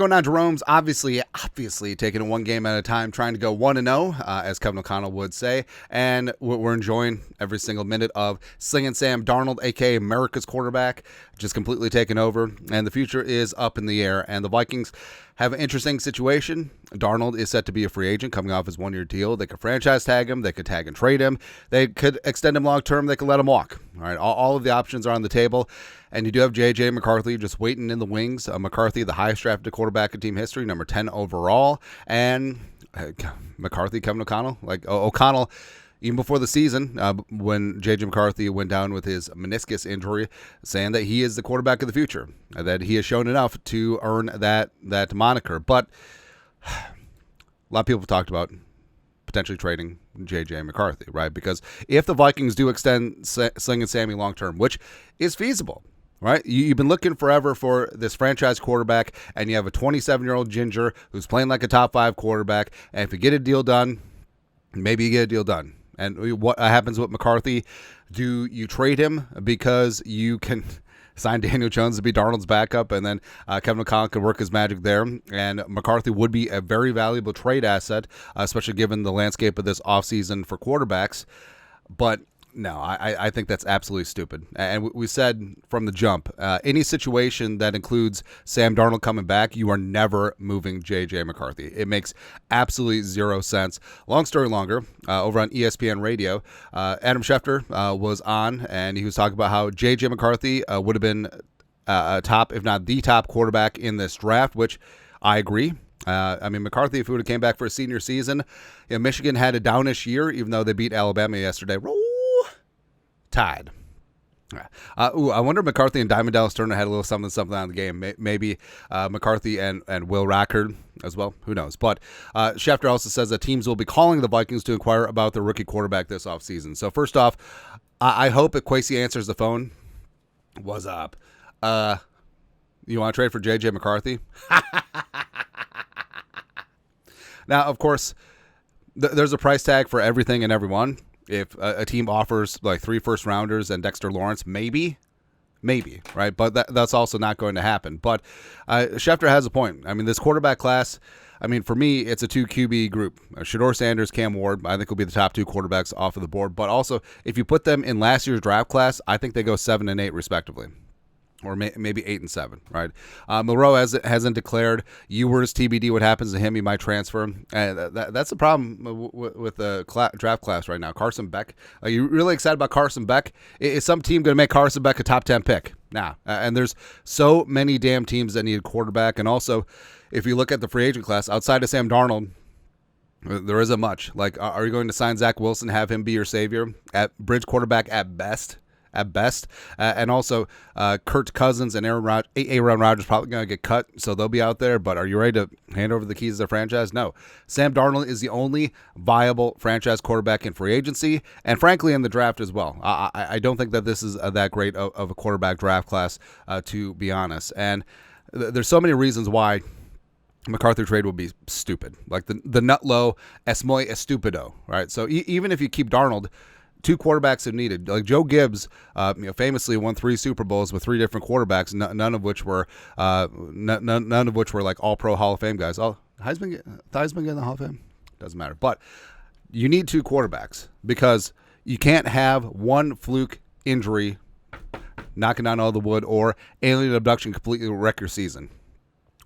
going on? Jerome's obviously taking it one game at a time, trying to go 1-0, as Kevin O'Connell would say. And we're enjoying every single minute of Slinging Sam Darnold, a.k.a. America's quarterback, just completely taken over. And the future is up in the air. And the Vikings have an interesting situation. Darnold is set to be a free agent coming off his one-year deal. They could franchise tag him. They could tag and trade him. They could extend him long-term. They could let him walk. All right, all of the options are on the table. And you do have JJ McCarthy just waiting in the wings. McCarthy, the highest drafted quarterback in team history, number 10 overall. And McCarthy, Kevin O'Connell. O'Connell, even before the season, when JJ McCarthy went down with his meniscus injury, saying that he is the quarterback of the future, that he has shown enough to earn that moniker. But a lot of people talked about potentially trading JJ McCarthy, right? Because if the Vikings do extend Sling and Sammy long-term, which is feasible, right? You've been looking forever for this franchise quarterback, and you have a 27-year-old ginger who's playing like a top 5 quarterback, and if you get a deal done, maybe you get a deal done. And what happens with McCarthy? Do you trade him because you can sign Daniel Jones to be Darnold's backup, and then Kevin O'Connell could work his magic there, and McCarthy would be a very valuable trade asset, especially given the landscape of this offseason for quarterbacks. But no, I think that's absolutely stupid. And we said from the jump, any situation that includes Sam Darnold coming back, you are never moving JJ McCarthy. It makes absolutely zero sense. Long story longer, over on ESPN radio, Adam Schefter was on, and he was talking about how JJ McCarthy would have been a top, if not the top quarterback in this draft, which I agree. McCarthy, if he would have came back for a senior season, Michigan had a downish year, even though they beat Alabama yesterday. Tied. I wonder if McCarthy and Diamond Dallas Turner had a little something on the game. Maybe McCarthy and Will Rackard as well. Who knows? But Schefter also says that teams will be calling the Vikings to inquire about their rookie quarterback this offseason. So first off, I hope if Kwesi answers the phone, what's up? You want to trade for JJ McCarthy? Now, of course, there's a price tag for everything and everyone. If a team offers like 3 first-rounders and Dexter Lawrence, maybe, right? But that's also not going to happen. But Schefter has a point. This quarterback class, for me, it's a 2 QB group. Shedeur Sanders, Cam Ward, I think will be the top 2 quarterbacks off of the board. But also, if you put them in last year's draft class, I think they go 7 and 8 respectively. Or maybe 8 and 7, right? Milroe hasn't declared. Ewers TBD. What happens to him? He might transfer. That's the problem with the draft class right now. Carson Beck. Are you really excited about Carson Beck? Is some team going to make Carson Beck a top 10 pick? Nah. And there's so many damn teams that need a quarterback. And also, if you look at the free agent class, outside of Sam Darnold, there isn't much. Like, are you going to sign Zach Wilson, have him be your savior? At bridge quarterback at best. And also Kirk Cousins and Aaron Rodgers probably going to get cut, so they'll be out there. But are you ready to hand over the keys to the franchise? No. Sam Darnold is the only viable franchise quarterback in free agency, and frankly in the draft as well. I don't think that this is that great of a quarterback draft class, to be honest. And there's so many reasons why McCarthy trade would be stupid. Like the nut low es muy estupido, right? So even if you keep Darnold, 2 quarterbacks are needed. Like Joe Gibbs, famously won 3 Super Bowls with 3 different quarterbacks, none of which were like All-Pro Hall of Fame guys. Heisman get in the Hall of Fame? Doesn't matter. But you need 2 quarterbacks because you can't have one fluke injury knocking down all the wood or alien abduction completely wreck your season.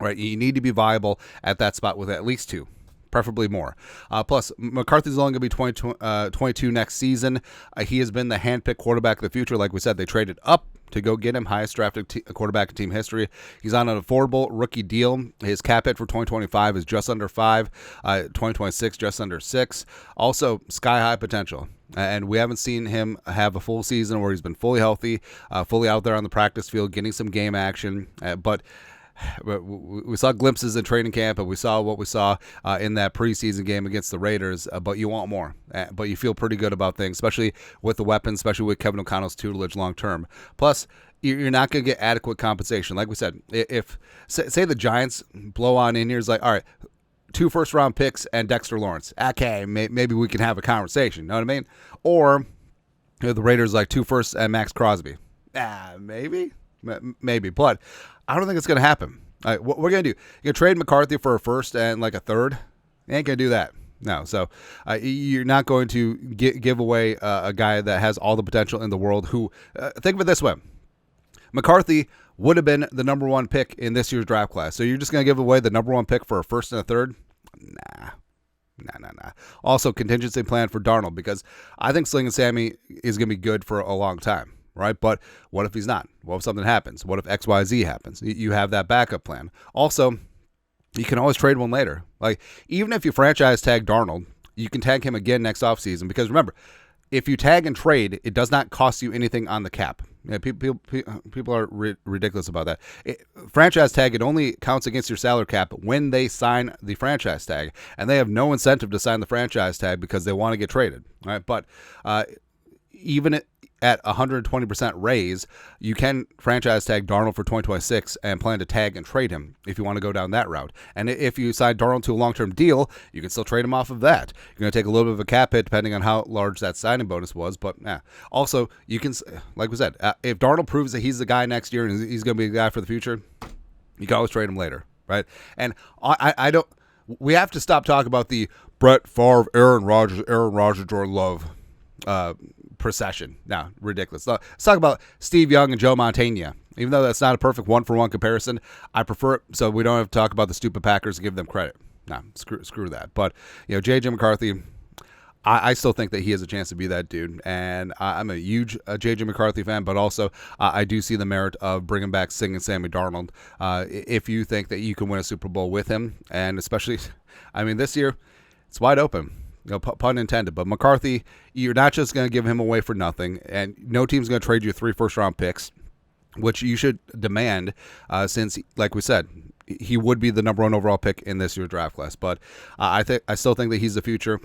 Right? You need to be viable at that spot with at least 2. Preferably more. Plus, McCarthy's only going to be 22 next season. He has been the handpicked quarterback of the future. Like we said, they traded up to go get him, highest drafted quarterback in team history. He's on an affordable rookie deal. His cap hit for 2025 is just under 5. 2026, just under 6. Also, sky-high potential. And we haven't seen him have a full season where he's been fully healthy, fully out there on the practice field, getting some game action. But we saw glimpses in training camp, and we saw what we saw in that preseason game against the Raiders, but you want more. But you feel pretty good about things, especially with the weapons, especially with Kevin O'Connell's tutelage long term. Plus, you're not going to get adequate compensation. Like we said, if say the Giants blow on in here, it's like, all right, 2 first-round picks and Dexter Lawrence. Okay, maybe we can have a conversation. You know what I mean? Or the Raiders like 2 firsts and Max Crosby. Maybe. But I don't think it's going to happen. All right, what we're going to do, you're going to trade McCarthy for a first and like a third? You ain't going to do that. No, so you're not going to give away a guy that has all the potential in the world who, think of it this way. McCarthy would have been the number one pick in this year's draft class. So you're just going to give away the number one pick for a first and a third? Nah. Also, contingency plan for Darnold, because I think Sling and Sammy is going to be good for a long time, right? But what if he's not? What if something happens? What if XYZ happens? You have that backup plan. Also, you can always trade one later. Like, even if you franchise tag Darnold, you can tag him again next offseason, because remember, if you tag and trade, it does not cost you anything on the cap. Yeah, people are ridiculous about that. Franchise tag, it only counts against your salary cap when they sign the franchise tag, and they have no incentive to sign the franchise tag because they want to get traded. All right, but even at 120% raise, you can franchise tag Darnold for 2026 and plan to tag and trade him if you want to go down that route. And if you sign Darnold to a long-term deal, you can still trade him off of that. You're going to take a little bit of a cap hit depending on how large that signing bonus was, but also, you can, like we said, if Darnold proves that he's the guy next year and he's going to be the guy for the future, you can always trade him later, right? And I don't, we have to stop talking about the Brett Favre, Aaron Rodgers, Jordan Love procession. No, ridiculous. Let's talk about Steve Young and Joe Montana. Even though that's not a perfect one-for-one comparison, I prefer it so we don't have to talk about the stupid Packers and give them credit. No, screw that. But, JJ McCarthy, I still think that he has a chance to be that dude. And I'm a huge JJ McCarthy fan, but also I do see the merit of bringing back Sing and Sammy Darnold. If you think that you can win a Super Bowl with him, and especially, this year, it's wide open. Pun intended. But McCarthy, you're not just going to give him away for nothing, and no team's going to trade you 3 first-round picks, which you should demand since, like we said, he would be the number 1 overall pick in this year's draft class. But I still think that he's the future.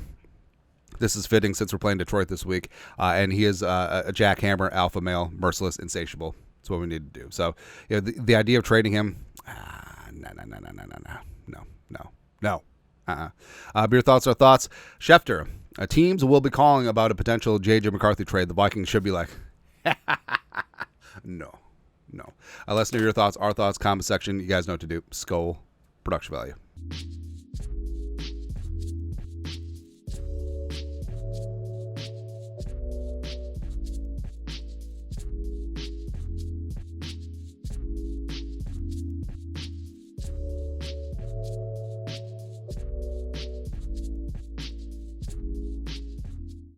This is fitting since we're playing Detroit this week, and he is a jackhammer, alpha male, merciless, insatiable. That's what we need to do. So, the idea of trading him, no. Your thoughts are thoughts. Schefter, teams will be calling about a potential JJ McCarthy trade. The Vikings should be like, no. Let us know your thoughts, our thoughts, comment section. You guys know what to do. Skull, production value.